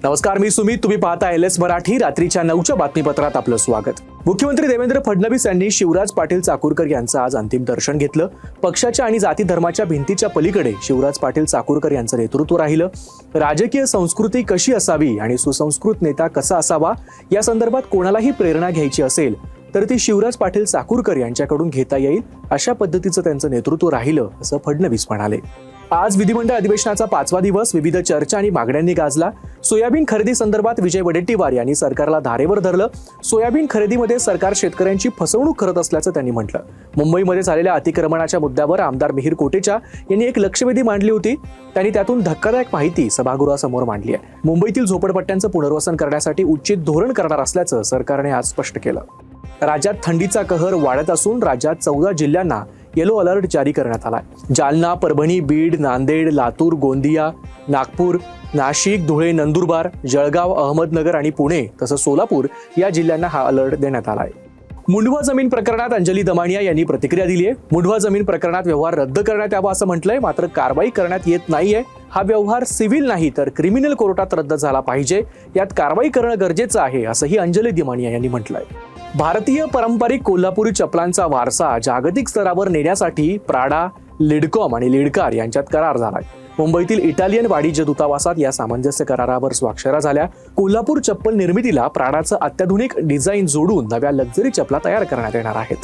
नमस्कार, मी सुमित. तुम्ही पाहता एलएस मराठी. रात्रीच्या 9च्या बातमीपत्रात आपलं स्वागत. मुख्यमंत्री देवेंद्र फडणवीस यांनी शिवराज पाटील चाकूरकर यांचं आज अंतिम दर्शन घेतलं. पक्षाच्या आणि जाती धर्माच्या भिंतीच्या पलीकडे शिवराज पाटील चाकूरकर यांचं नेतृत्व राहिलं. राजकीय संस्कृती कशी असावी आणि सुसंस्कृत नेता कसा असावा या संदर्भात कोणालाही प्रेरणा घ्यायची असेल तर ती शिवराज पाटील चाकूरकर यांच्याकडून घेता येईल अशा पद्धतीचं त्यांचं नेतृत्व राहिलं, असं फडणवीस म्हणाले. आज विधिमंडळ अधिवेशनाचा 5वा दिवस. विविध चर्चा आणि मागण्यांनी गाजला. सोयाबीन खरेदी संदर्भात विजय वडेट्टीवार यांनी सरकारला धारेवर धरलं. सोयाबीन खरेदीमध्ये सरकार शेतकऱ्यांची फसवणूक करत असल्याचं त्यांनी म्हटलं. मुंबईमध्ये झालेल्या अतिक्रमणाच्या मुद्द्यावर आमदार मिहिर कोटेचा यांनी एक लक्षवेधी मांडली होती. त्यांनी त्यातून धक्कादायक माहिती सभागृहासमोर मांडली आहे. मुंबईतील झोपडपट्ट्यांचं पुनर्वसन करण्यासाठी उचित धोरण करणार असल्याचं सरकारने आज स्पष्ट केलं. राज्यात थंडीचा कहर वाढत असून राज्यात 14 जिल्ह्यांना येलो अलर्ट जारी करण्यात आलाय. जालना, परभणी, बीड, नांदेड, लातूर, गोंदिया, नागपूर, नाशिक, धुळे, नंदुरबार, जळगाव, अहमदनगर आणि पुणे तसंच सोलापूर या जिल्ह्यांना हा अलर्ट देण्यात आलाय. मुंढवा जमीन प्रकरणात अंजली दमानिया यांनी प्रतिक्रिया दिली आहे. मुंढवा जमीन प्रकरणात व्यवहार रद्द करण्यात यावा असं म्हटलंय, मात्र कारवाई करण्यात येत नाहीये. हा व्यवहार सिव्हिल नाही तर क्रिमिनल कोर्टात रद्द झाला पाहिजे. यात कारवाई करणं गरजेचं आहे असंही अंजली दमानिया यांनी म्हटलंय. भारतीय पारंपरिक कोल्हापुरी चपलांचा वारसा जागतिक स्तरावर नेण्यासाठी प्राडा, लिडकॉम आणि लिडकार यांच्यात करार झालाय. मुंबईतील इटालियन वाणिज्य दूतावासात या सामंजस्य करारावर स्वाक्षऱ्या झाल्या. कोल्हापूर चप्पल निर्मितीला प्राडाचं अत्याधुनिक डिझाईन जोडून नव्या लक्झरी चपला तयार करण्यात येणार आहेत.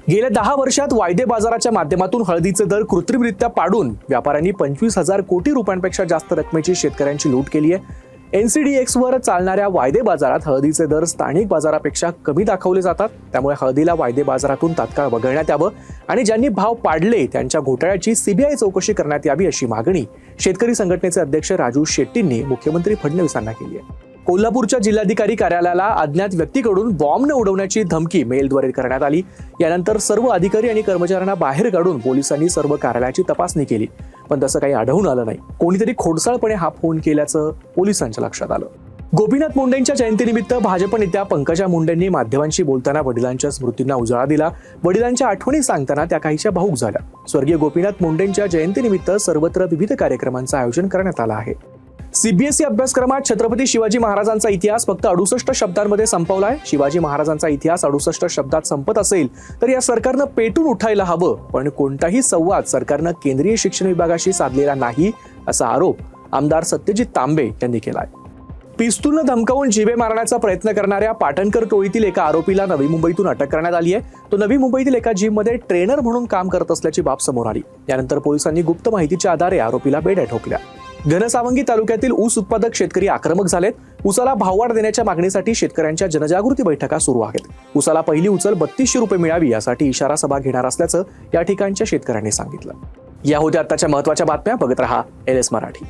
गेल्या 10 वर्षात वायदे बाजाराच्या माध्यमातून हळदीचे दर कृत्रिमरित्या पाडून व्यापाऱ्यांनी 25,000 कोटी रुपयांपेक्षा जास्त रकमेची शेतकऱ्यांची लूट केली आहे. NCDX वर चालणाऱ्या वायदे बाजारात हळदीचे दर स्थानिक बाजारापेक्षा कमी दाखवले जातात. त्यामुळे हळदीला वायदे बाजारातून तात्काळ वगळण्यात यावं आणि ज्यांनी भाव पाडले त्यांच्या घोटाळ्याची CBI चौकशी करण्यात यावी अशी मागणी शेतकरी संघटनेचे अध्यक्ष राजू शेट्टींनी मुख्यमंत्री फडणवीसांना केली आहे. कोल्हापूरच्या जिल्हाधिकारी कार्यालयाला अज्ञात व्यक्तीकडून बॉम्ब उडवण्याची धमकी मेलद्वारे करण्यात आली. यानंतर सर्व अधिकारी आणि कर्मचाऱ्यांना बाहेर काढून पोलिसांनी सर्व कार्यालयाची तपासणी केली, पण तसं काही आढळून आलं नाही. कोणीतरी खोडसाळपणे हा फोन केल्याचं पोलिसांच्या लक्षात आलं. गोपीनाथ मुंडेंच्या जयंतीनिमित्त भाजप नेत्या पंकजा मुंडेंनी माध्यमांशी बोलताना वडिलांच्या स्मृतींना उजाळा दिला. वडिलांच्या आठवणी सांगताना त्या काहीशा भावूक झाल्या. स्वर्गीय गोपीनाथ मुंडेंच्या जयंतीनिमित्त सर्वत्र विविध कार्यक्रमांचं आयोजन करण्यात आलं आहे. CBSE अभ्यासक्रमात छत्रपती शिवाजी महाराजांचा इतिहास फक्त 68 शब्दांमध्ये संपवलाय. शिवाजी महाराजांचा इतिहास 68 शब्दात संपत असेल तर या सरकारनं पेटून उठायला हवं, पण कोणताही संवाद सरकारनं केंद्रीय शिक्षण विभागाशी साधलेला नाही असा आरोप आमदार सत्यजित तांबे यांनी केलाय. पिस्तूलनं धमकावून जीवे मारण्याचा प्रयत्न करणाऱ्या पाटणकर टोळीतील एका आरोपीला नवी मुंबईतून अटक करण्यात आली आहे. तो नवी मुंबईतील एका जिममध्ये ट्रेनर म्हणून काम करत असल्याची बाब समोर आली. यानंतर पोलिसांनी गुप्त माहितीच्या आधारे आरोपीला बेड्या ठोकल्या. घनसावंगी तालुक्यातील ऊस उत्पादक शेतकरी आक्रमक झालेत. ऊसाला भाववाढ देण्याच्या मागणीसाठी शेतकऱ्यांच्या जनजागृती बैठका सुरू आहेत. ऊसाला पहिली उचल 3200 रुपये मिळावी यासाठी इशारा सभा घेणार असल्याचं या ठिकाणच्या शेतकऱ्यांनी सांगितलं. या होत्या आताच्या महत्त्वाच्या बातम्या. बघत रहा एलएस मराठी.